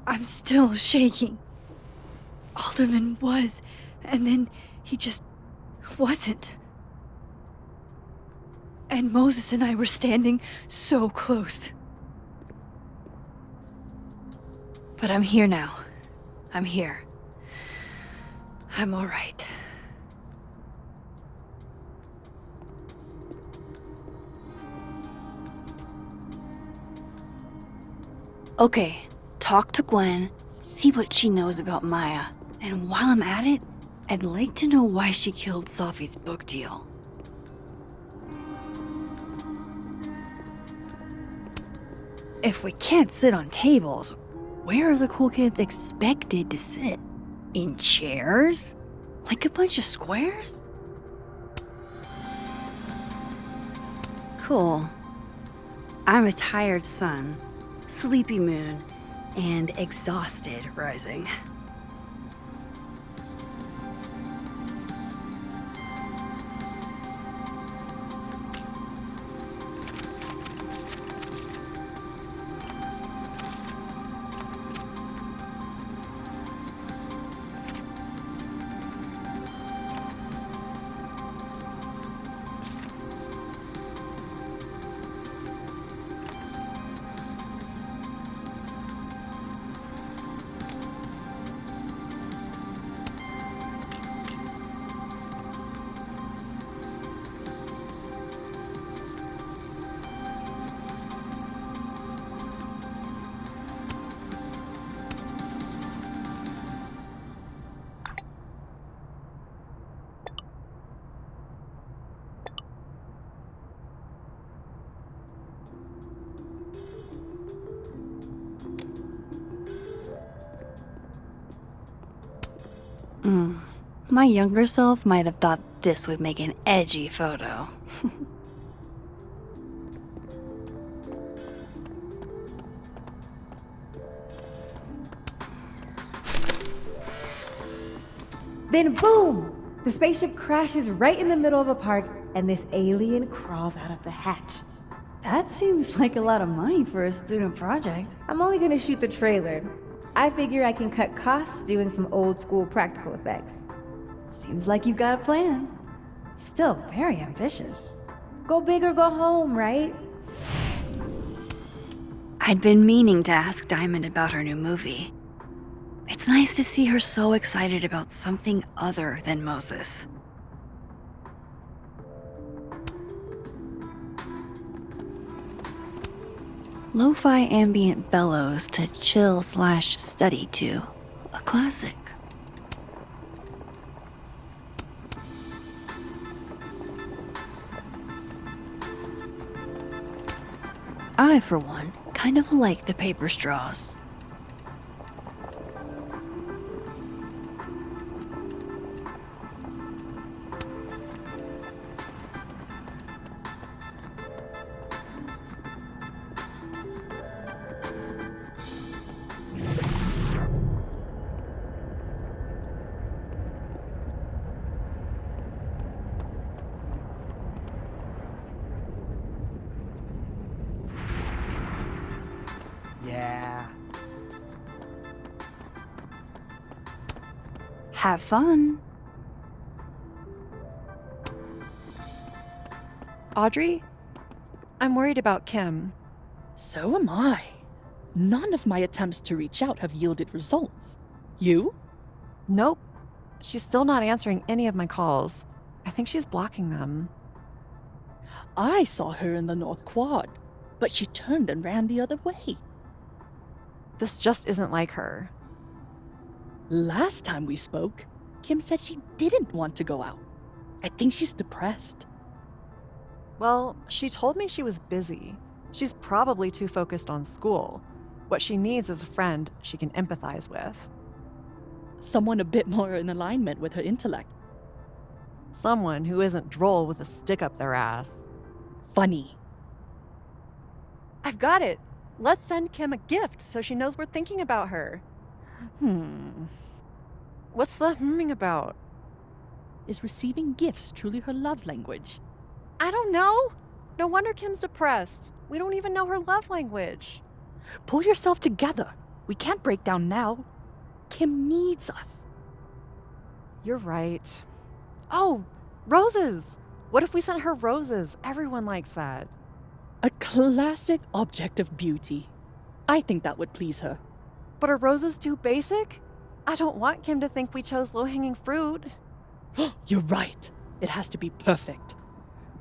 I'm still shaking. Alderman was, and then he just wasn't. And Moses and I were standing so close. But I'm here now. I'm here. I'm all right. Okay, talk to Gwen, see what she knows about Maya, and while I'm at it, I'd like to know why she killed Sophie's book deal. If we can't sit on tables, where are the cool kids expected to sit? In chairs? Like a bunch of squares? Cool. I'm a tired sun, sleepy moon, and exhausted rising. My younger self might have thought this would make an edgy photo. Then boom! The spaceship crashes right in the middle of a park, and this alien crawls out of the hatch. That seems like a lot of money for a student project. I'm only gonna shoot the trailer. I figure I can cut costs doing some old school practical effects. Seems like you've got a plan. Still very ambitious. Go big or go home, right? I'd been meaning to ask Diamond about her new movie. It's nice to see her so excited about something other than Moses. Lo-fi ambient bellows to chill/study to. A classic. I, for one, kind of like the paper straws. Yeah. Have fun. Audrey? I'm worried about Kim. So am I. None of my attempts to reach out have yielded results. You? Nope. She's still not answering any of my calls. I think she's blocking them. I saw her in the North Quad, but she turned and ran the other way. This just isn't like her. Last time we spoke, Kim said she didn't want to go out. I think she's depressed. Well, she told me she was busy. She's probably too focused on school. What she needs is a friend she can empathize with. Someone a bit more in alignment with her intellect. Someone who isn't droll with a stick up their ass. Funny. I've got it! Let's send Kim a gift so she knows we're thinking about her. What's the humming about? Is receiving gifts truly her love language? I don't know. No wonder Kim's depressed. We don't even know her love language. Pull yourself together. We can't break down now. Kim needs us. You're right. Oh, roses! What if we sent her roses? Everyone likes that. A classic object of beauty. I think that would please her. But are roses too basic? I don't want Kim to think we chose low-hanging fruit. You're right. It has to be perfect.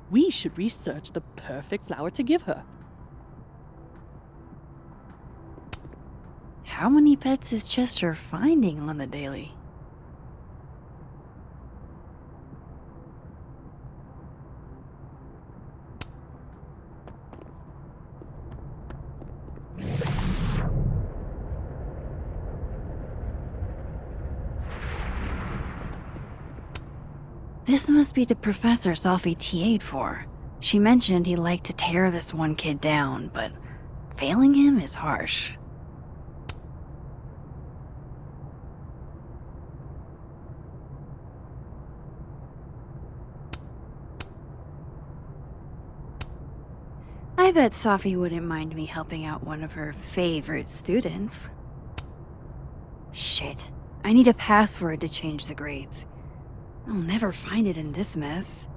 We should research the perfect flower to give her. How many pets is Chester finding on the daily? This must be the professor Sophie TA'd for. She mentioned he liked to tear this one kid down, but failing him is harsh. I bet Sophie wouldn't mind me helping out one of her favorite students. Shit, I need a password to change the grades. I'll never find it in this mess.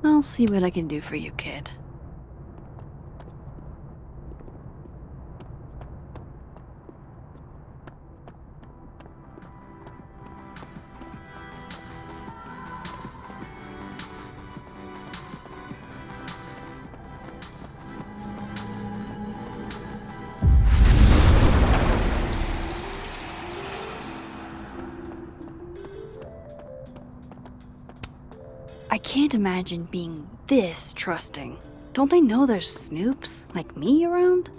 I'll see what I can do for you, kid. I can't imagine being this trusting. Don't they know there's snoops like me around?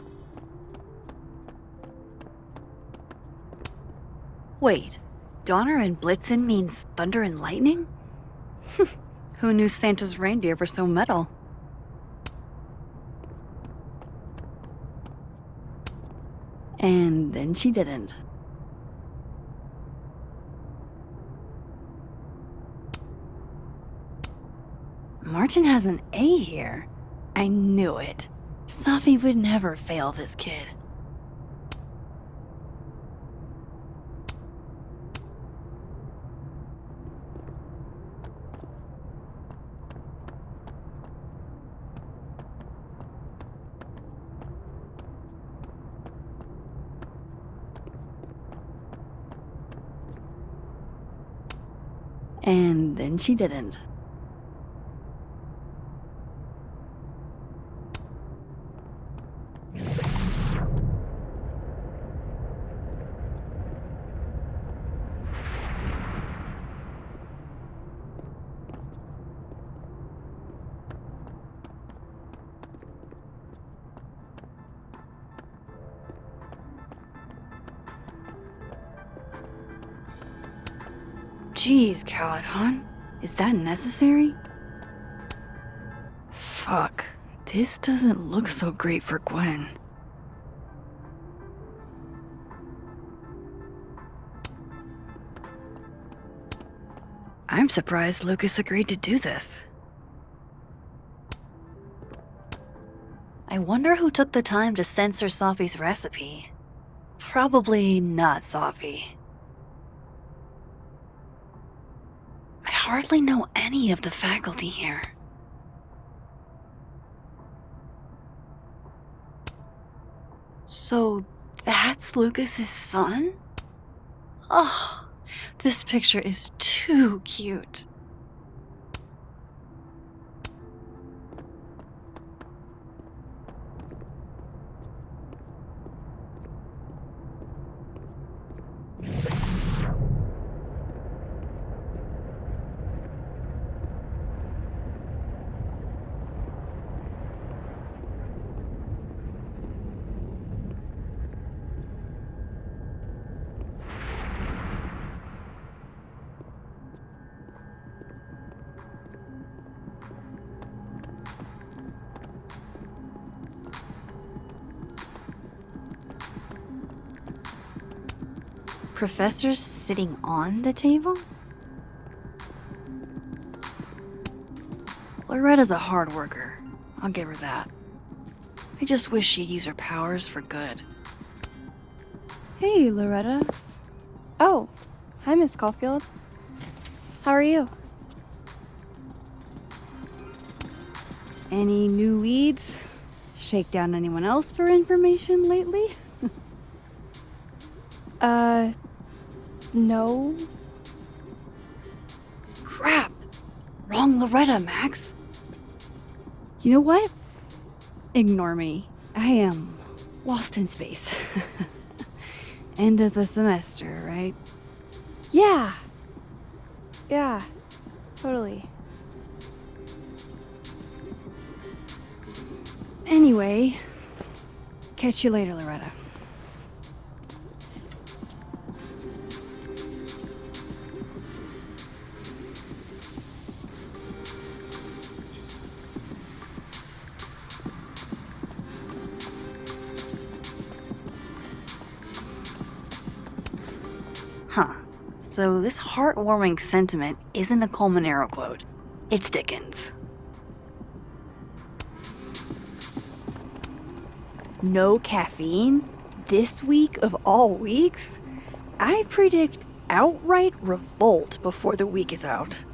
Wait, Donner and Blitzen means thunder and lightning? Who knew Santa's reindeer were so metal? And then she didn't. Martin has an A here. I knew it. Sophie would never fail this kid. And then she didn't. Jeez, Caledon. Is that necessary? Fuck. This doesn't look so great for Gwen. I'm surprised Lucas agreed to do this. I wonder who took the time to censor Sophie's recipe. Probably not Sophie. I hardly know any of the faculty here. So that's Lucas's son? Oh, this picture is too cute. Professors sitting on the table? Loretta's a hard worker. I'll give her that. I just wish she'd use her powers for good. Hey, Loretta. Oh, hi, Miss Caulfield. How are you? Any new leads? Shake down anyone else for information lately? No. Crap! Wrong Loretta, Max. You know what? Ignore me. I am lost in space. End of the semester, right? Yeah. Yeah, totally. Anyway, catch you later, Loretta. Huh. So this heartwarming sentiment isn't a Colmenero quote. It's Dickens. No caffeine? This week of all weeks? I predict outright revolt before the week is out.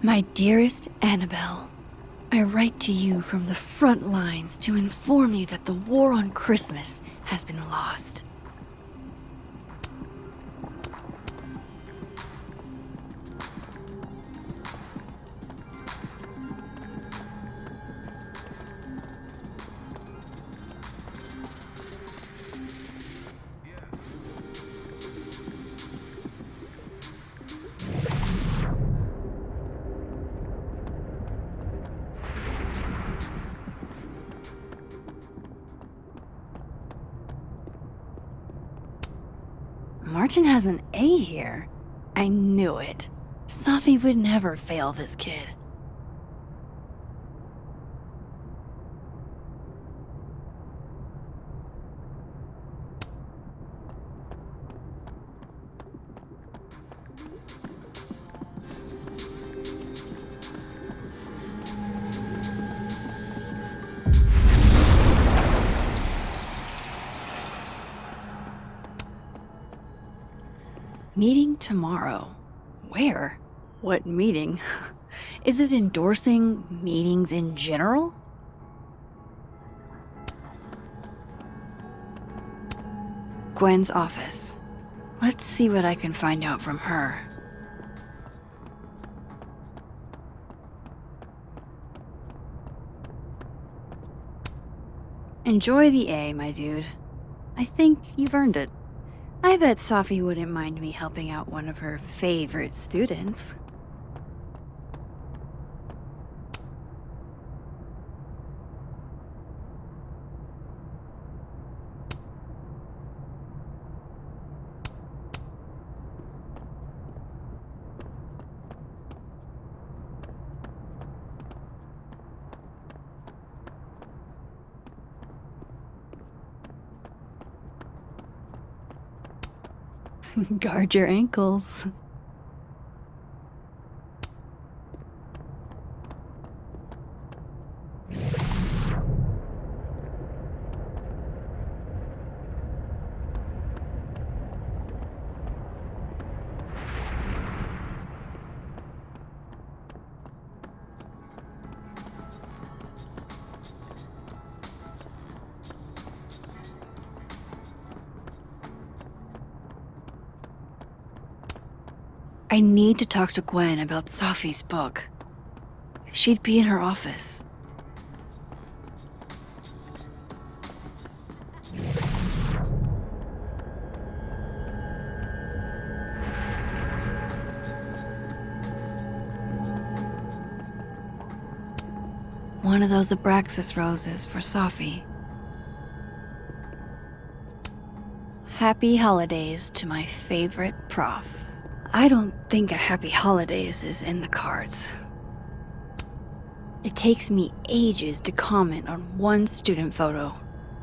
My dearest Annabelle, I write to you from the front lines to inform you that the war on Christmas has been lost. Martin has an A here. I knew it. Safi would never fail this kid. Meeting tomorrow. Where? What meeting? Is it endorsing meetings in general? Gwen's office. Let's see what I can find out from her. Enjoy the A, my dude. I think you've earned it. I bet Safi wouldn't mind me helping out one of her favorite students. Guard your ankles. I need to talk to Gwen about Safi's book. She'd be in her office. One of those Abraxas roses for Safi. Happy holidays to my favorite prof. I don't think a happy holidays is in the cards. It takes me ages to comment on one student photo.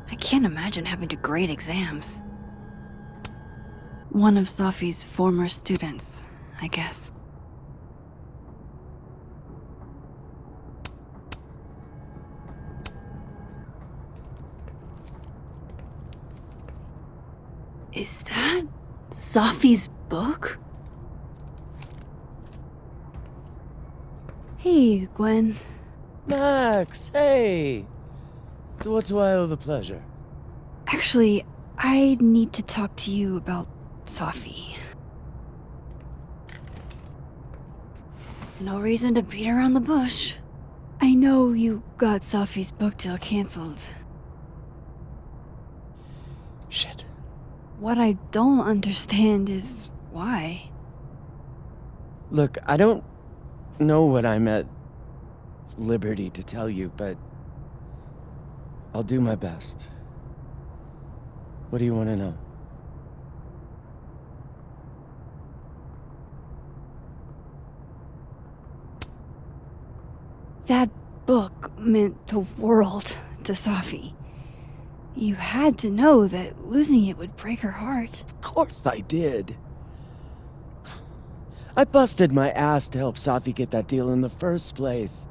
I can't imagine having to grade exams. One of Sophie's former students, I guess. Is that Sophie's book? Hey, Gwen. Max, hey! To what do I owe the pleasure? Actually, I need to talk to you about Sophie. No reason to beat around the bush. I know you got Sophie's book deal canceled. Shit. What I don't understand is why. Look, I don't know what I'm at liberty to tell you, but I'll do my best. What do you want to know? That book meant the world to Sophie. You had to know that losing it would break her heart. Of course I did. I busted my ass to help Safi get that deal in the first place.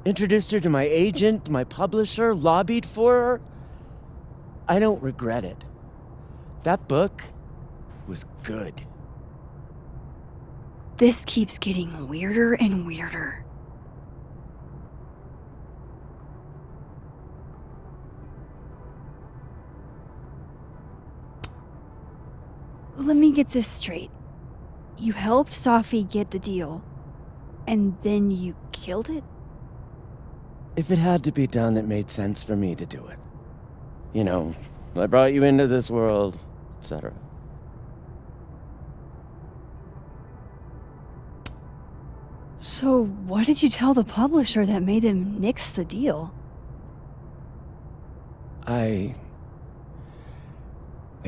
Introduced her to my agent, my publisher, lobbied for her. I don't regret it. That book was good. This keeps getting weirder and weirder. Let me get this straight. You helped Sophie get the deal, and then you killed it? If it had to be done, it made sense for me to do it. You know, I brought you into this world, etc. So what did you tell the publisher that made them nix the deal? I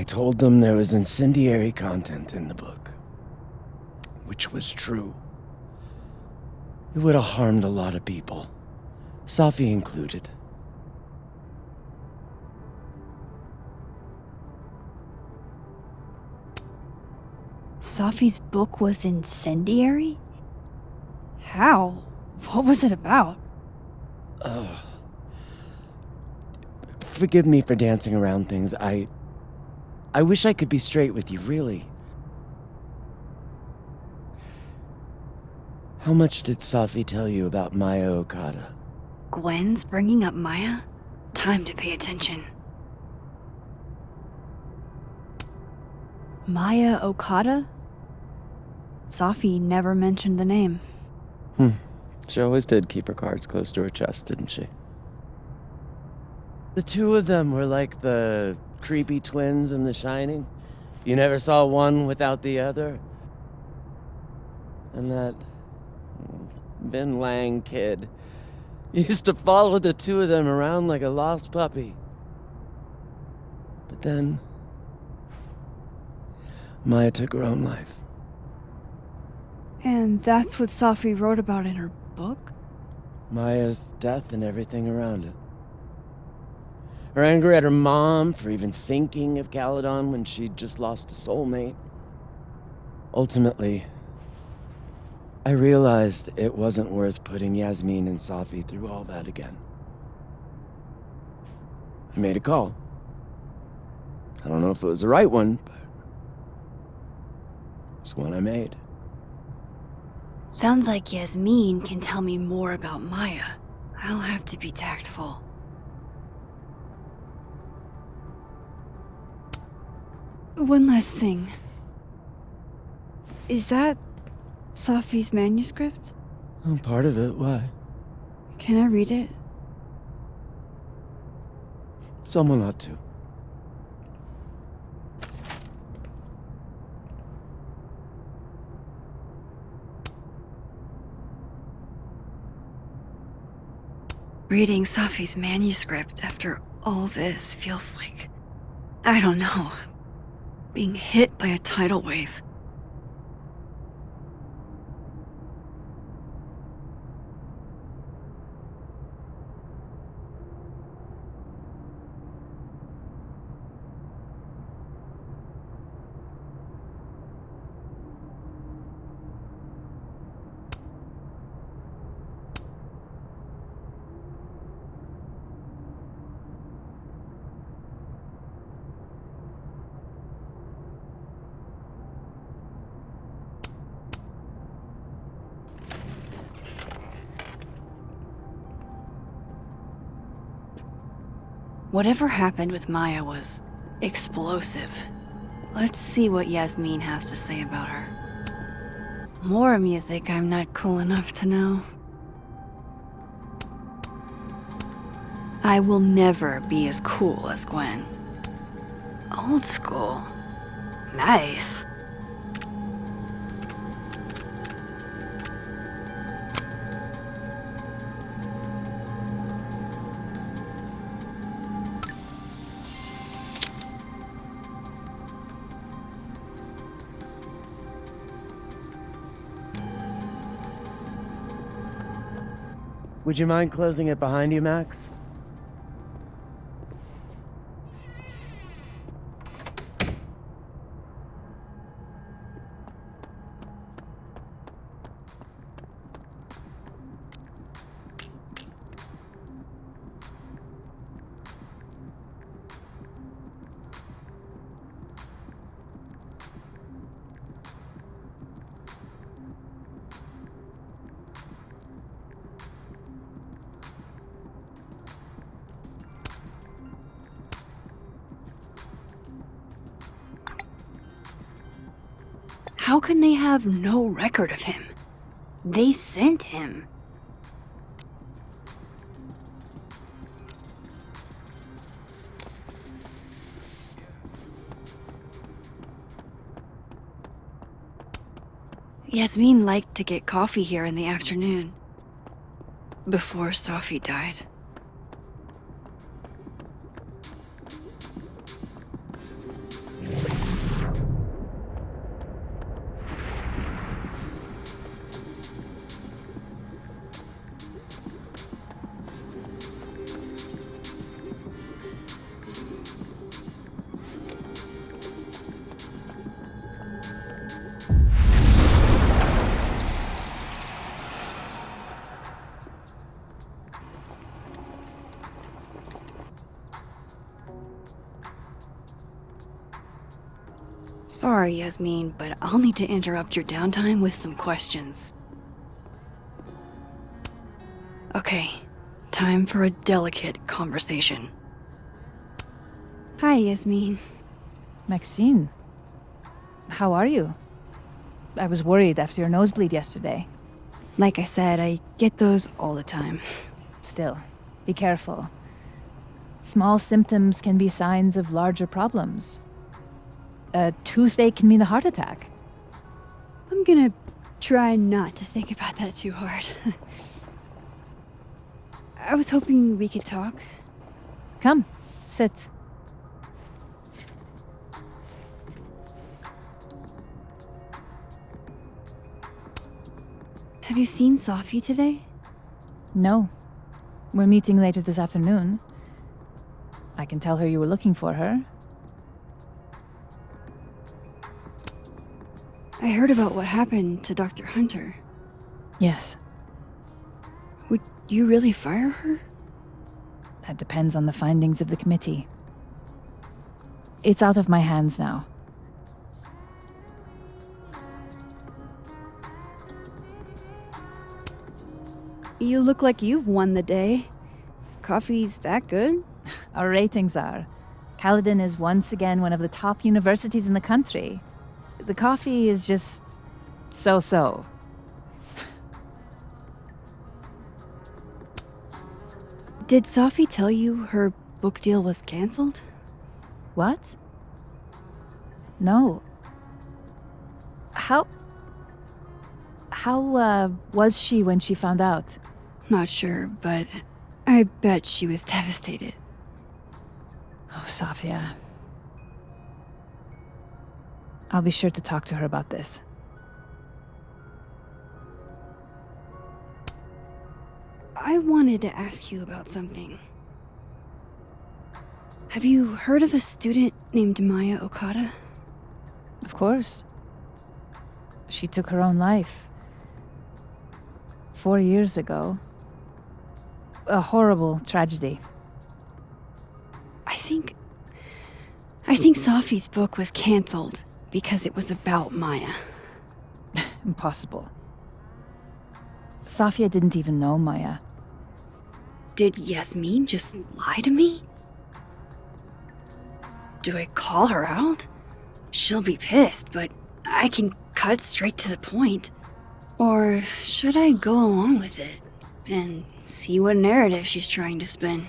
told them there was incendiary content in the book, which was true. It would have harmed a lot of people, Safi included. Sophie's book was incendiary? How? What was it about? Forgive me for dancing around things. I wish I could be straight with you, really. How much did Safi tell you about Maya Okada? Gwen's bringing up Maya? Time to pay attention. Maya Okada? Sophie never mentioned the name. She always did keep her cards close to her chest, didn't she? The two of them were like the creepy twins in The Shining. You never saw one without the other. And that Vin Lang kid used to follow the two of them around like a lost puppy. But then Maya took her own life. And that's what Sophie wrote about in her book? Maya's death and everything around it. Her anger at her mom for even thinking of Caledon when she'd just lost a soulmate. Ultimately, I realized it wasn't worth putting Yasmin and Safi through all that again. I made a call. I don't know if it was the right one, but it's one I made. Sounds like Yasmin can tell me more about Maya. I'll have to be tactful. One last thing. Is that Sophie's manuscript? Oh, part of it, why? Can I read it? Someone ought to. Reading Sophie's manuscript after all this feels like, I don't know, being hit by a tidal wave. Whatever happened with Maya was explosive. Let's see what Yasmin has to say about her. More music I'm not cool enough to know. I will never be as cool as Gwen. Old school. Nice. Would you mind closing it behind you, Max? How can they have no record of him? They sent him. Yasmin liked to get coffee here in the afternoon. Before Sophie died. Sorry, Yasmin, but I'll need to interrupt your downtime with some questions. Okay, time for a delicate conversation. Hi, Yasmin. Maxine, how are you? I was worried after your nosebleed yesterday. Like I said, I get those all the time. Still, be careful. Small symptoms can be signs of larger problems. A toothache can mean a heart attack. I'm gonna try not to think about that too hard. I was hoping we could talk. Come, sit. Have you seen Sophie today? No. We're meeting later this afternoon. I can tell her you were looking for her. I heard about what happened to Dr. Hunter. Yes, Would you really fire her? that depends on the findings of the committee. It's out of my hands now. You look like you've won the day. Coffee's that good? Our ratings are. Caledon is once again one of the top universities in the country. The coffee is just so-so. Did Sophie tell you her book deal was canceled? What? No. How was she when she found out? Not sure, but I bet she was devastated. Oh, Sophia. I'll be sure to talk to her about this. I wanted to ask you about something. Have you heard of a student named Maya Okada? Of course. She took her own life. 4 years ago. A horrible tragedy. I think Sophie's book was canceled because it was about Maya. Impossible. Sophia didn't even know Maya. Did Yasmin just lie to me? Do I call her out? She'll be pissed, but I can cut straight to the point. Or should I go along with it and see what narrative she's trying to spin?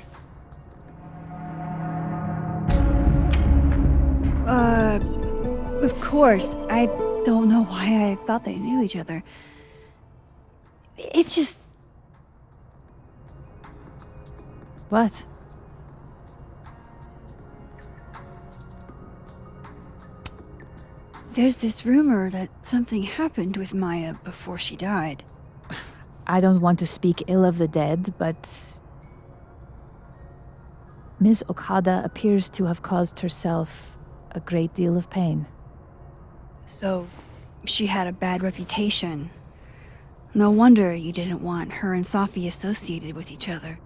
Of course. I don't know why I thought they knew each other. It's just... What? There's this rumor that something happened with Maya before she died. I don't want to speak ill of the dead, but Ms. Okada appears to have caused herself a great deal of pain. So, she had a bad reputation. No wonder you didn't want her and Safi associated with each other.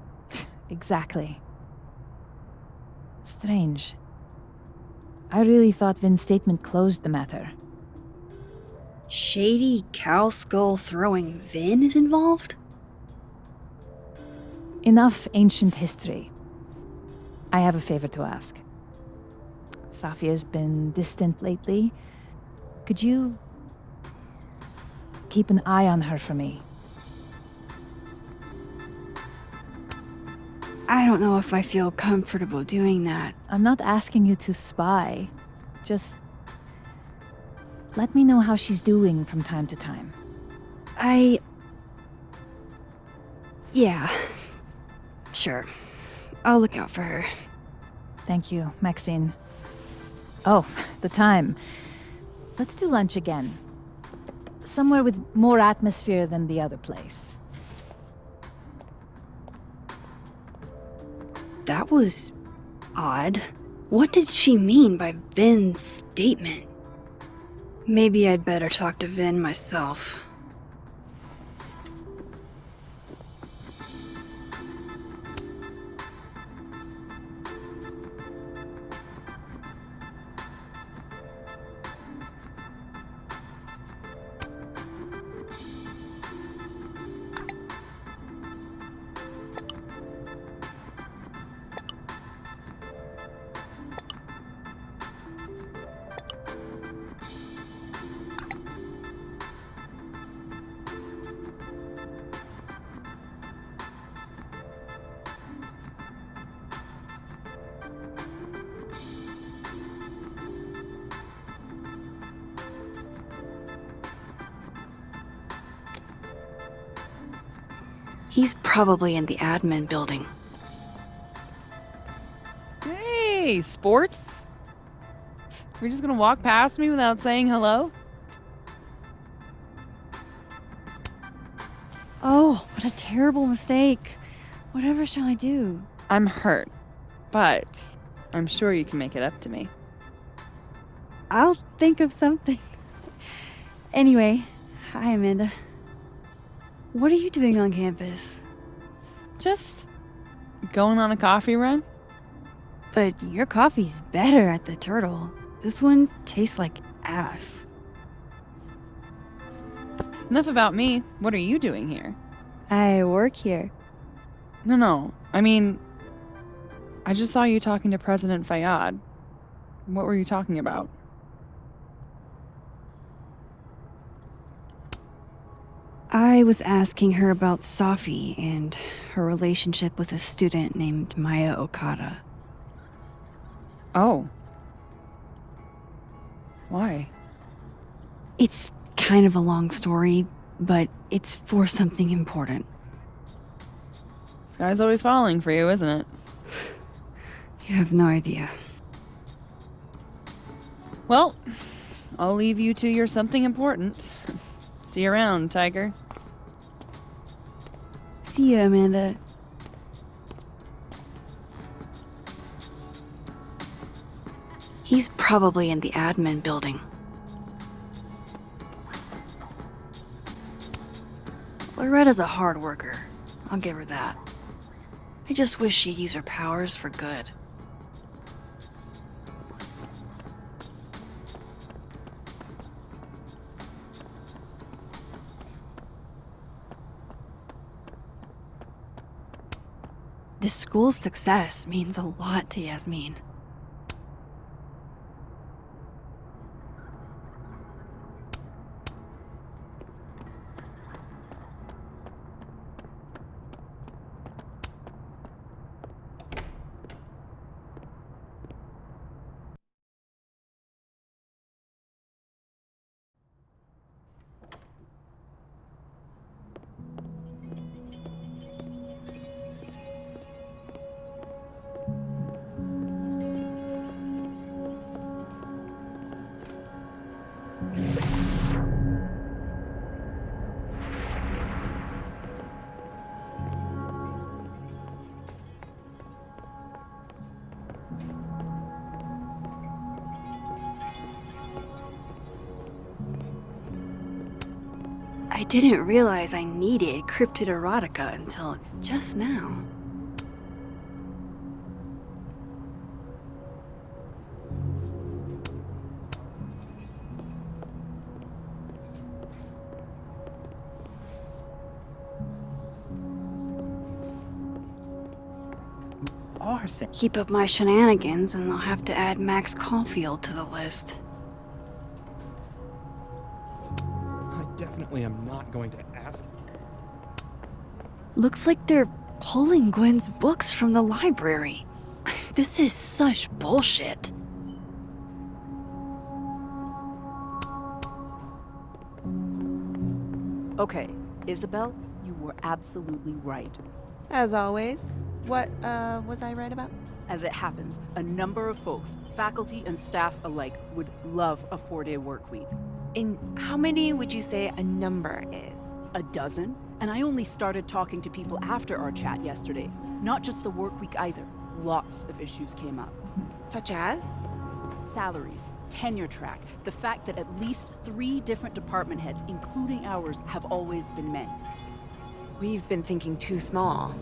Exactly. Strange. I really thought Vin's statement closed the matter. Shady cow skull throwing Vin is involved? Enough ancient history. I have a favor to ask. Safia's been distant lately. Could you keep an eye on her for me? I don't know if I feel comfortable doing that. I'm not asking you to spy. Just let me know how she's doing from time to time. Yeah. Sure. I'll look out for her. Thank you, Maxine. Oh, the time. Let's do lunch again. Somewhere with more atmosphere than the other place. That was odd. What did she mean by Vin's statement? Maybe I'd better talk to Vin myself. He's probably in the admin building. Hey, sport? You're just gonna walk past me without saying hello? Oh, what a terrible mistake. Whatever shall I do? I'm hurt, but I'm sure you can make it up to me. I'll think of something. Anyway, hi Amanda. What are you doing on campus? Just going on a coffee run? But your coffee's better at the Turtle. This one tastes like ass. Enough about me. What are you doing here? I work here. No. I mean, I just saw you talking to President Fayyad. What were you talking about? I was asking her about Safi and her relationship with a student named Maya Okada. Oh. Why? It's kind of a long story, but it's for something important. Sky's always falling for you, isn't it? You have no idea. Well, I'll leave you to your something important. See you around, Tiger. See you, Amanda. He's probably in the admin building. Loretta's a hard worker. I'll give her that. I just wish she'd use her powers for good. This school's success means a lot to Yasmin. I didn't realize I needed cryptid erotica until just now. Are saying Keep up my shenanigans and I'll have to add Max Caulfield to the list. I definitely am not going to ask. Looks like they're pulling Gwen's books from the library. This is such bullshit. Okay, Isabel, you were absolutely right. As always. What, was I right about? As it happens, a number of folks, faculty and staff alike, would love a 4-day work week. And how many would you say a number is? A dozen? And I only started talking to people after our chat yesterday. Not just the work week either. Lots of issues came up. Such as? Salaries, tenure track, the fact that at least 3 different department heads, including ours, have always been men. We've been thinking too small.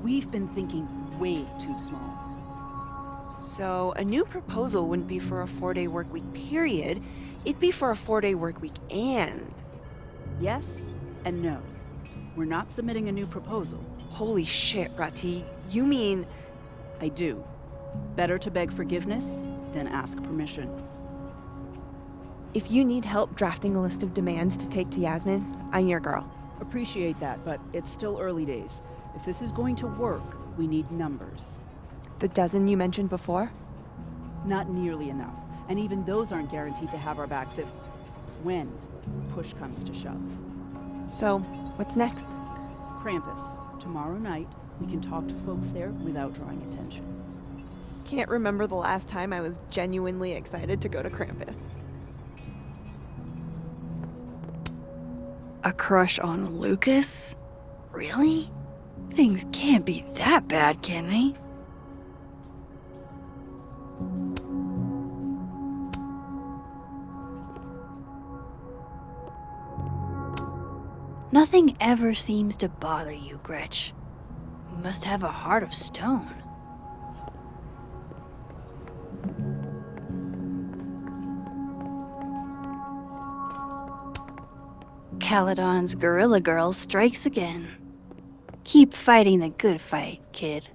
We've been thinking way too small. So a new proposal wouldn't be for a 4-day work week period. It'd be for a 4-day work week and... Yes and no. We're not submitting a new proposal. Holy shit, Rati. You mean... I do. Better to beg forgiveness than ask permission. If you need help drafting a list of demands to take to Yasmin, I'm your girl. Appreciate that, but it's still early days. If this is going to work, we need numbers. The dozen you mentioned before? Not nearly enough. And even those aren't guaranteed to have our backs when push comes to shove. So, what's next? Krampus. Tomorrow night, we can talk to folks there without drawing attention. Can't remember the last time I was genuinely excited to go to Krampus. A crush on Lucas? Really? Things can't be that bad, can they? Nothing ever seems to bother you, Gretch. You must have a heart of stone. Caledon's Gorilla Girl strikes again. Keep fighting the good fight, kid.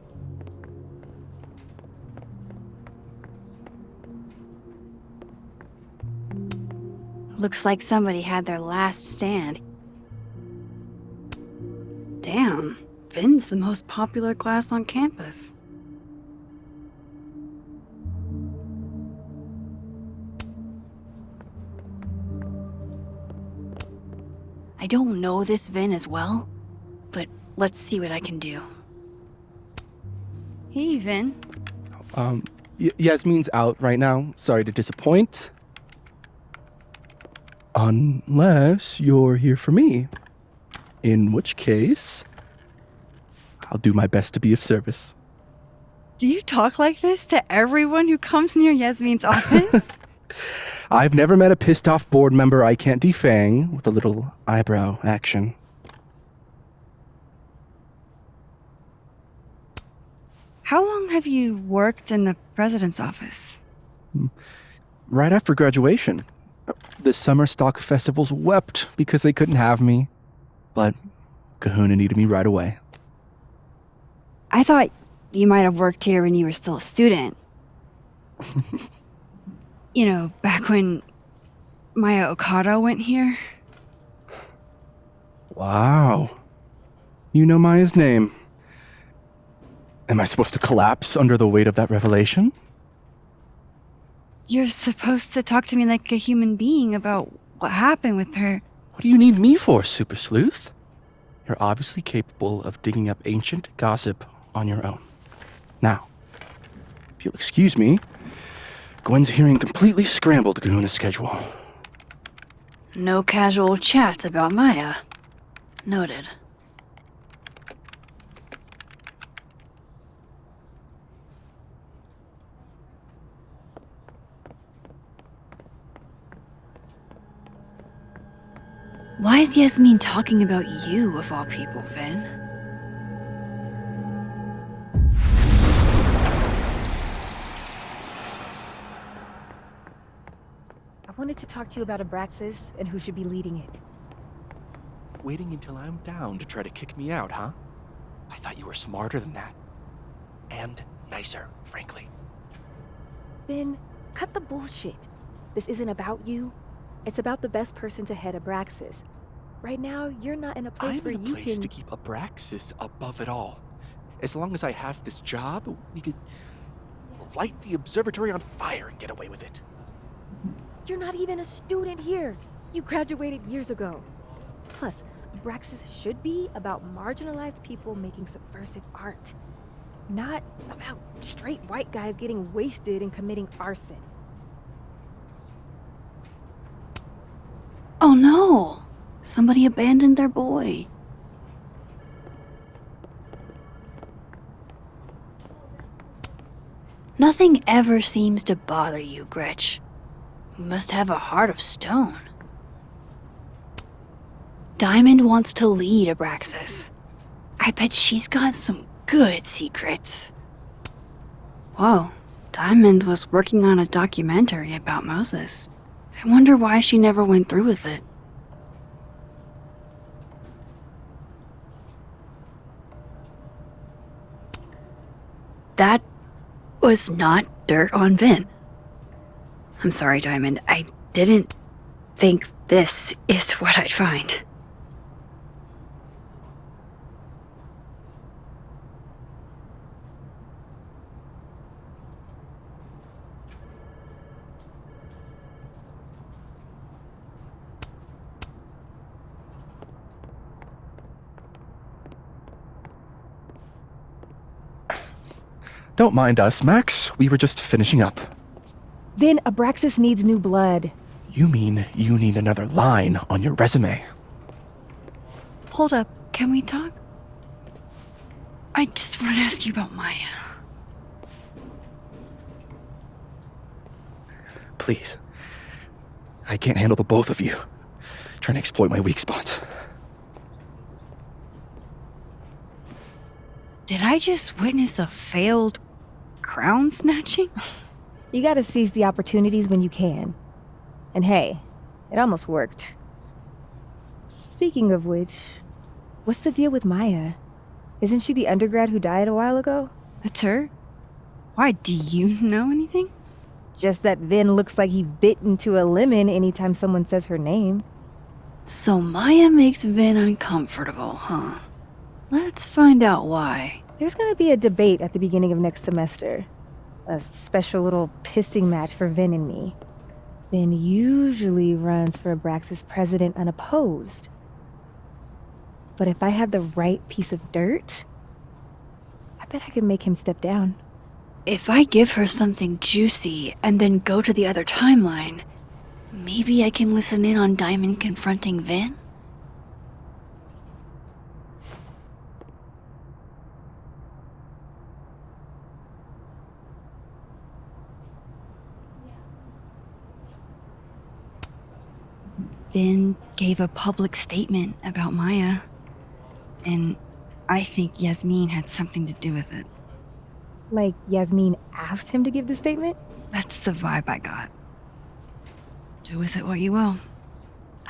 Looks like somebody had their last stand. Damn, Finn's the most popular class on campus. I don't know this Vin as well, but let's see what I can do. Hey, Vin. Yasmin's out right now. Sorry to disappoint. Unless you're here for me. In which case, I'll do my best to be of service. Do you talk like this to everyone who comes near Yasmin's office? I've never met a pissed off board member I can't defang with a little eyebrow action. How long have you worked in the president's office? Right after graduation. The summer stock festivals wept because they couldn't have me. But Kahuna needed me right away. I thought you might have worked here when you were still a student. You know, back when Maya Okada went here. Wow. You know Maya's name. Am I supposed to collapse under the weight of that revelation? You're supposed to talk to me like a human being about what happened with her. What do you need me for, Super Sleuth? You're obviously capable of digging up ancient gossip on your own. Now, if you'll excuse me, Gwen's hearing completely scrambled Kahuna's schedule. No casual chats about Maya. Noted. Why is Yasmin talking about you, of all people, Vin? I wanted to talk to you about Abraxas and who should be leading it. Waiting until I'm down to try to kick me out, huh? I thought you were smarter than that. And nicer, frankly. Ben, cut the bullshit. This isn't about you. It's about the best person to head Abraxas. Right now, you're not in a place I'm where in a you place can... to keep Abraxas above it all. As long as I have this job, we could light the observatory on fire and get away with it. You're not even a student here. You graduated years ago. Plus, Abraxas should be about marginalized people making subversive art. Not about straight white guys getting wasted and committing arson. Oh no! Somebody abandoned their boy. Nothing ever seems to bother you, Gretch. You must have a heart of stone. Diamond wants to lead Abraxas. I bet she's got some good secrets. Whoa, Diamond was working on a documentary about Moses. I wonder why she never went through with it. That was not dirt on Vin. I'm sorry, Diamond. I didn't think this is what I'd find. Don't mind us, Max. We were just finishing up. Then Abraxas needs new blood. You mean you need another line on your resume? Hold up, can we talk? I just want to ask you about Maya. Please. I can't handle the both of you. Trying to exploit my weak spots. Did I just witness a failed crown snatching? You gotta seize the opportunities when you can. And hey, it almost worked. Speaking of which, what's the deal with Maya? Isn't she the undergrad who died a while ago? That's her? Why, do you know anything? Just that Vin looks like he bit into a lemon anytime someone says her name. So Maya makes Vin uncomfortable, huh? Let's find out why. There's gonna be a debate at the beginning of next semester. A special little pissing match for Vin and me. Vin usually runs for Abraxas president unopposed. But if I had the right piece of dirt, I bet I could make him step down. If I give her something juicy and then go to the other timeline, maybe I can listen in on Diamond confronting Vin? Vin gave a public statement about Maya, and I think Yasmin had something to do with it. Like Yasmin asked him to give the statement? That's the vibe I got. Do with it what you will.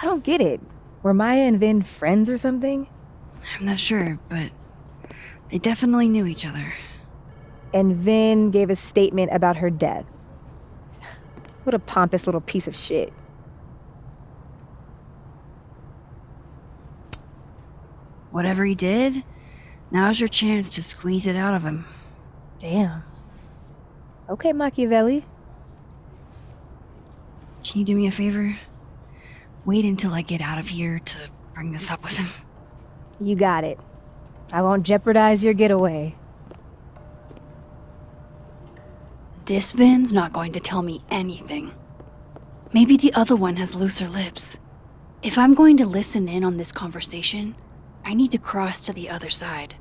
I don't get it. Were Maya and Vin friends or something? I'm not sure, but they definitely knew each other. And Vin gave a statement about her death. What a pompous little piece of shit. Whatever he did, now's your chance to squeeze it out of him. Damn. Okay, Machiavelli. Can you do me a favor? Wait until I get out of here to bring this up with him. You got it. I won't jeopardize your getaway. This Vin's not going to tell me anything. Maybe the other one has looser lips. If I'm going to listen in on this conversation, I need to cross to the other side.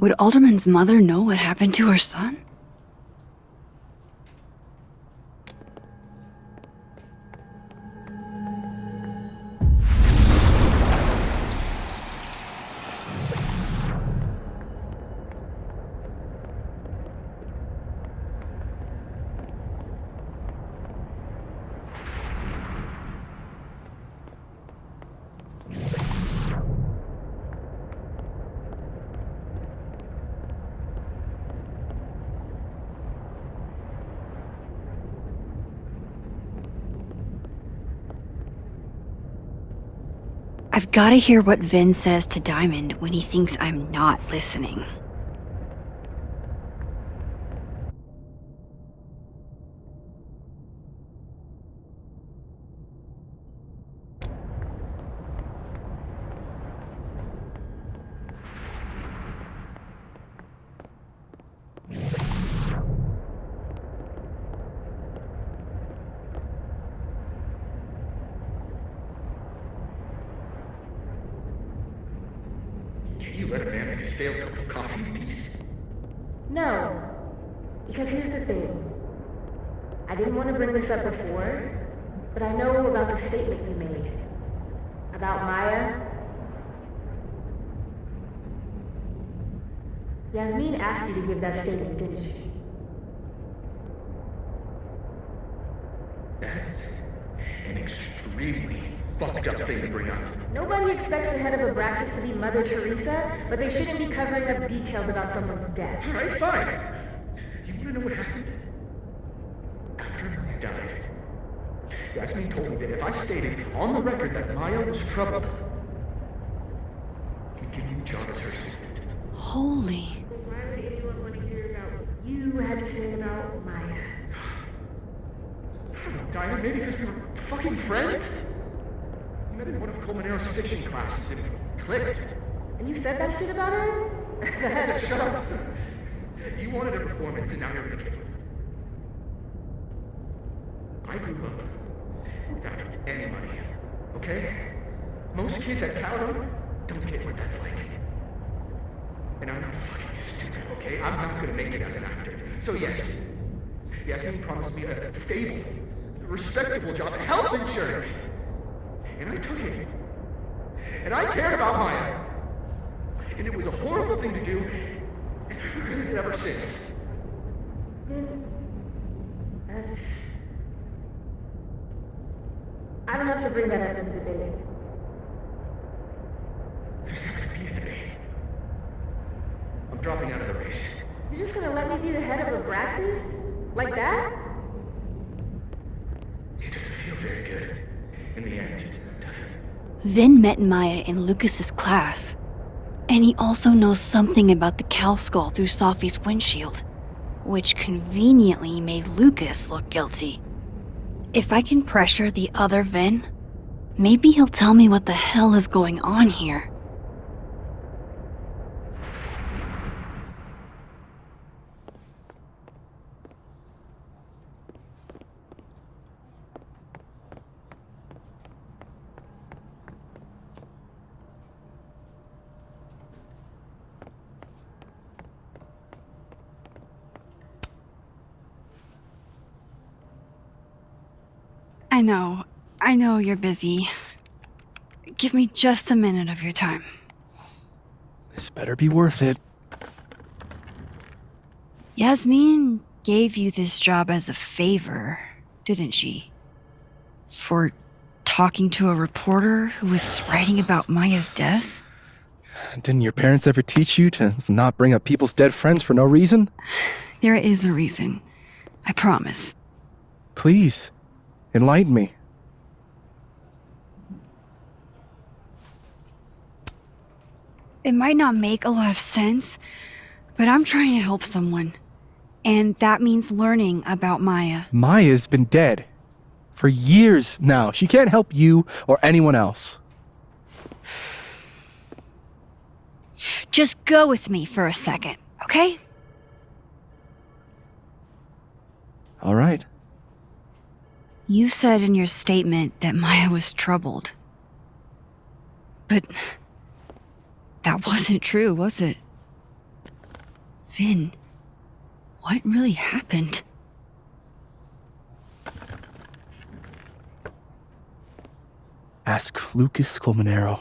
Would Alderman's mother know what happened to her son? I've gotta hear what Vin says to Diamond when he thinks I'm not listening. Can you let a man make a stale cup of coffee in peace? No. Because here's the thing. I didn't want to bring this up before, but I know about the statement you made. About Maya. Yasmin asked you to give that statement, didn't she? That's an extremely fucked up thing to bring up. Nobody expects the head of Abraxas to be Mother Teresa, but they shouldn't be covering up details about someone's death. Alright, fine. You wanna know what happened? After Maya died, Yasmin told me that if I stated on the record that Maya was troubled, he'd give me the job as her assistant. Holy. Why would anyone want to hear about what you had to say about Maya? I don't know, Diamond, maybe because we were fucking friends? We met in one of Colmenaro's fiction classes and it clicked. And you said that shit about her? Shut up. You wanted a performance and now you're gonna kill it. I grew up without any money, okay? Most kids at Caledon don't get what that's like. And I'm not fucking stupid, okay? I'm not gonna make it as an actor. So yes, Yasmin promised me a stable, respectable job, health insurance. And I took it. And I cared about Maya. And it was a horrible thing to do, and I've regretted it ever since. That's... I don't have to bring that up in the debate. There's not gonna be a debate. I'm dropping out of the race. You're just gonna let me be the head of Abraxas? Like that? It doesn't feel very good. In the end, does it? Vin met Maya in Lucas's class, and he also knows something about the cow skull through Sophie's windshield, which conveniently made Lucas look guilty. If I can pressure the other Vin, maybe he'll tell me what the hell is going on here. I know you're busy. Give me just a minute of your time. This better be worth it. Yasmin gave you this job as a favor, didn't she? For talking to a reporter who was writing about Maya's death? Didn't your parents ever teach you to not bring up people's dead friends for no reason? There is a reason. I promise. Please, enlighten me. It might not make a lot of sense, but I'm trying to help someone. And that means learning about Maya. Maya's been dead for years now. She can't help you or anyone else. Just go with me for a second, okay? All right. You said in your statement that Maya was troubled. But that wasn't true, was it? Vin, what really happened? Ask Lucas Colmenero.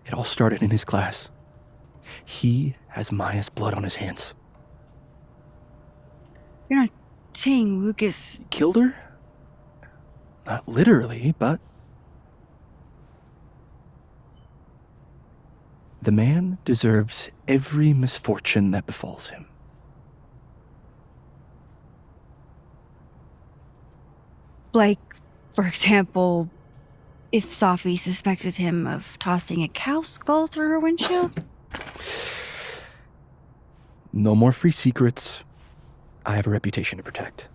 It all started in his class. He has Maya's blood on his hands. You're not saying Lucas... Killed her? Not literally, but... The man deserves every misfortune that befalls him. Like, for example, if Safi suspected him of tossing a cow skull through her windshield? No more free secrets. I have a reputation to protect.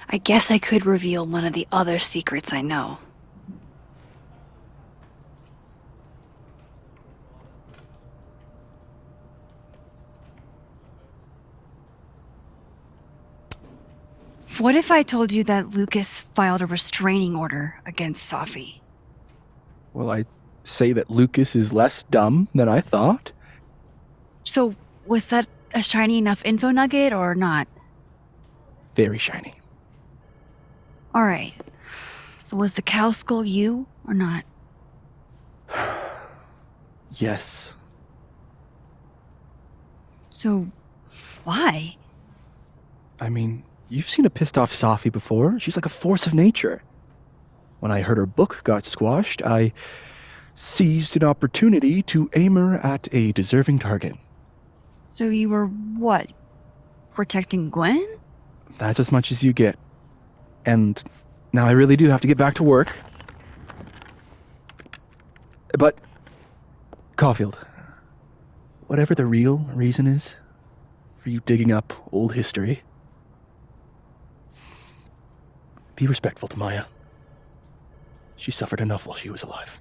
I guess I could reveal one of the other secrets I know. What if I told you that Lucas filed a restraining order against Safi? Well, I say that Lucas is less dumb than I thought. So, was that a shiny enough info nugget or not? Very shiny. Alright. So was the cow skull you or not? Yes. So, why? I mean, you've seen a pissed off Safi before. She's like a force of nature. When I heard her book got squashed, I seized an opportunity to aim her at a deserving target. So you were, what, protecting Gwen? That's as much as you get. And now I really do have to get back to work. But, Caulfield, whatever the real reason is for you digging up old history, be respectful to Maya. She suffered enough while she was alive.